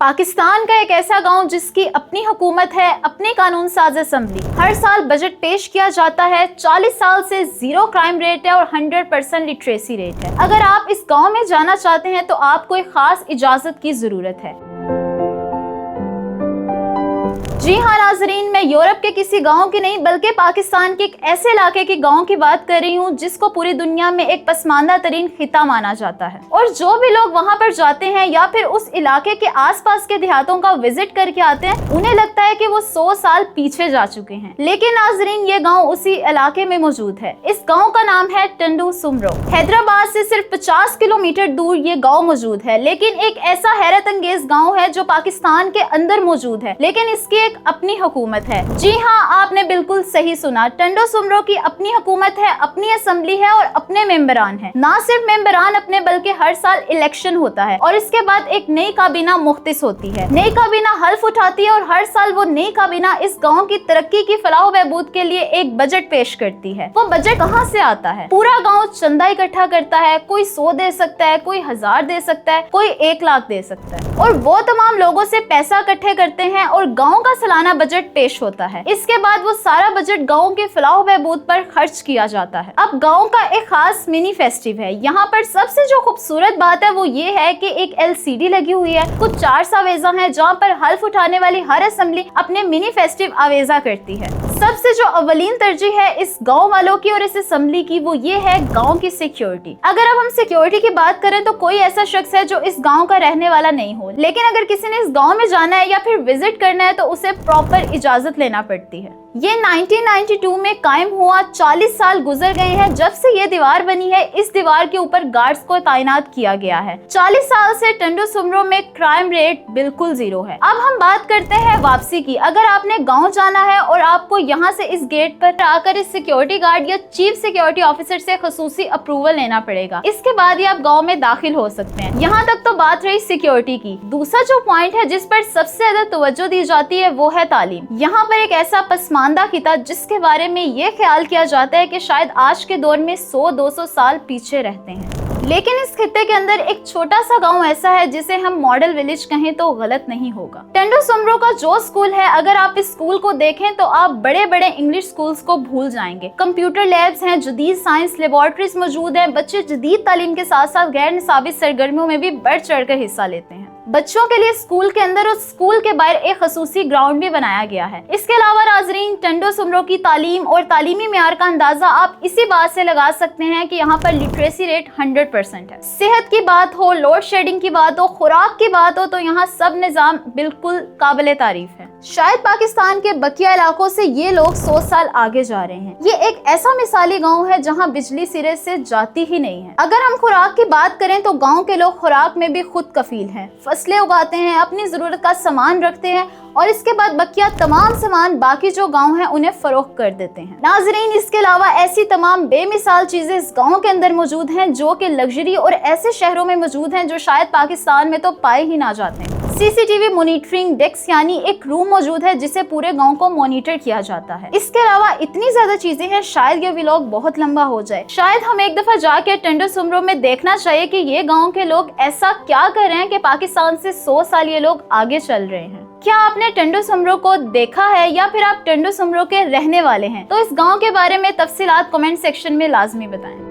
पाकिस्तान का एक ऐसा गांव जिसकी अपनी हुकूमत है, अपनी कानून साज असम्बली, हर साल बजट पेश किया जाता है, 40 साल से 0 क्राइम रेट है और 100% लिटरेसी रेट है। अगर आप इस गांव में जाना चाहते हैं तो आपको एक खास इजाजत की जरूरत है। जी हाँ नाजरीन, मैं यूरोप के किसी गांव की नहीं बल्कि पाकिस्तान के एक ऐसे इलाके के गांव की बात कर रही हूँ जिसको पूरी दुनिया में एक पसमानदा तरीन खिता माना जाता है। और जो भी लोग वहाँ पर जाते हैं या फिर उस इलाके के आसपास के देहातों का विजिट करके आते हैं, उन्हें लगता है कि वो 100 साल पीछे जा चुके हैं। लेकिन नाजरीन, ये गाँव उसी इलाके में मौजूद है। इस गाँव का नाम है टंडू सुमरो। हैदराबाद से सिर्फ 50 किलोमीटर दूर ये गाँव मौजूद है। लेकिन एक ऐसा हैरत अंगेज गाँव है जो पाकिस्तान के अंदर मौजूद है, लेकिन इसकी एक अपनी हुकूमत है। जी हाँ, आपने बिल्कुल सही सुना, टंडो सुमरो की अपनी हुकूमत है, अपनी असेंबली है और अपने मेंबरान हैं। ना सिर्फ मेंबरान अपने बल्कि हर साल इलेक्शन होता है और इसके बाद एक नई काबीना मुख्तिस होती है। नई काबीना हल्फ उठाती है और हर साल वो नई काबीना इस गांव की तरक्की की फलाह बहबूद के लिए एक बजट पेश करती है। वो बजट कहाँ से आता है? पूरा गाँव चंदा इकट्ठा करता है। कोई 100 दे सकता है, कोई 1000 दे सकता है, कोई 1 लाख दे सकता है और वो तमाम लोगों से पैसा इकट्ठे करते हैं और गाँव का सालाना बजट पेश होता है। इसके बाद वो सारा बजट गांव के फलाह बहबूद पर खर्च किया जाता है। अब गांव का एक खास मिनी फेस्टिव है। यहाँ पर सबसे जो खूबसूरत बात है वो ये है कि एक LCD लगी हुई है। कुछ 4 आवेजा हैं जहाँ पर हल्फ उठाने वाली हर असेंबली अपने मिनी फेस्टिव आवेजा करती है। सबसे जो अवलीन तरजीह है इस गांव वालों की और इस असेंबली की वो ये है गांव की सिक्योरिटी। अगर अब हम सिक्योरिटी की बात करें तो कोई ऐसा शख्स है जो इस गांव का रहने वाला नहीं हो, लेकिन अगर किसी ने इस गांव में जाना है या फिर विजिट करना है तो उसे प्रॉपर इजाजत लेना पड़ती है। ये 1992 में कायम हुआ। 40 साल गुजर गए हैं जब से ये दीवार बनी है। इस दीवार के ऊपर गार्ड्स को तैनात किया गया है। 40 साल से टंडू सुमरो में क्राइम रेट बिल्कुल 0 है। अब हम बात करते हैं वापसी की। अगर आपने गांव जाना है और आपको यहाँ से इस गेट पर आकर इस सिक्योरिटी गार्ड या चीफ सिक्योरिटी ऑफिसर से खसूसी अप्रूवल लेना पड़ेगा। इसके बाद ही आप गाँव में दाखिल हो सकते हैं। यहाँ तक तो बात रही सिक्योरिटी की। दूसरा जो पॉइंट है जिस पर सबसे ज्यादा तवज्जो दी जाती है वो है तालीम। यहाँ पर एक ऐसा पसमानदा खिता जिसके बारे में ये ख्याल किया जाता है कि शायद आज के दौर में 100-200 साल पीछे रहते हैं। लेकिन इस खित्ते के अंदर एक छोटा सा गांव ऐसा है जिसे हम मॉडल विलेज कहें तो गलत नहीं होगा। टंडू सुमरो का जो स्कूल है, अगर आप इस स्कूल को देखें तो आप बड़े बड़े इंग्लिश स्कूल्स को भूल जाएंगे। कंप्यूटर लैब्स हैं, जदीद साइंस लेबोरेटरीज मौजूद हैं। बच्चे जदीद तालीम के साथ साथ गैर निसाबी सरगर्मियों में भी बढ़ चढ़ कर हिस्सा लेते हैं। बच्चों के लिए स्कूल के अंदर और स्कूल के बाहर एक खसूसी ग्राउंड भी बनाया गया है। इसके अलावा नाज़रीन, टंडो सुमरो की तालीम और तालीमी मेयार का अंदाजा आप इसी बात से लगा सकते हैं कि यहाँ पर लिटरेसी रेट 100% है। सेहत की बात हो, लोड शेडिंग की बात हो, खुराक की बात हो, तो यहाँ सब निज़ाम बिल्कुल काबिले तारीफ है। शायद पाकिस्तान के बकिया इलाकों से ये लोग 100 साल आगे जा रहे हैं। ये एक ऐसा मिसाली गांव है जहां बिजली सिरे से जाती ही नहीं है। अगर हम खुराक की बात करें तो गांव के लोग खुराक में भी खुद कफील हैं। फसलें उगाते हैं, अपनी जरूरत का सामान रखते हैं और इसके बाद बकिया तमाम सामान बाकी जो गांव है उन्हें फरोख्त कर देते हैं। नाजरीन, इसके अलावा ऐसी तमाम बेमिसाल चीजें इस गाँव के अंदर मौजूद हैं जो कि लग्जरी और ऐसे शहरों में मौजूद हैं जो शायद पाकिस्तान में तो पाए ही ना जाते हैं। CCTV मॉनिटरिंग डेस्क यानी एक रूम मौजूद है जिसे पूरे गांव को मॉनिटर किया जाता है। इसके अलावा इतनी ज्यादा चीजें हैं, शायद ये व्लॉग बहुत लंबा हो जाए। शायद हम एक दफा जाके टंडो सुमरो में देखना चाहिए कि ये गांव के लोग ऐसा क्या कर रहे हैं कि पाकिस्तान से 100 साल ये लोग आगे चल रहे हैं। क्या आपने टंडो सुमरो को देखा है या फिर आप टंडो सुमरो के रहने वाले हैं? तो इस गाँव के बारे में तफसीलात कमेंट सेक्शन में लाजमी बताएं।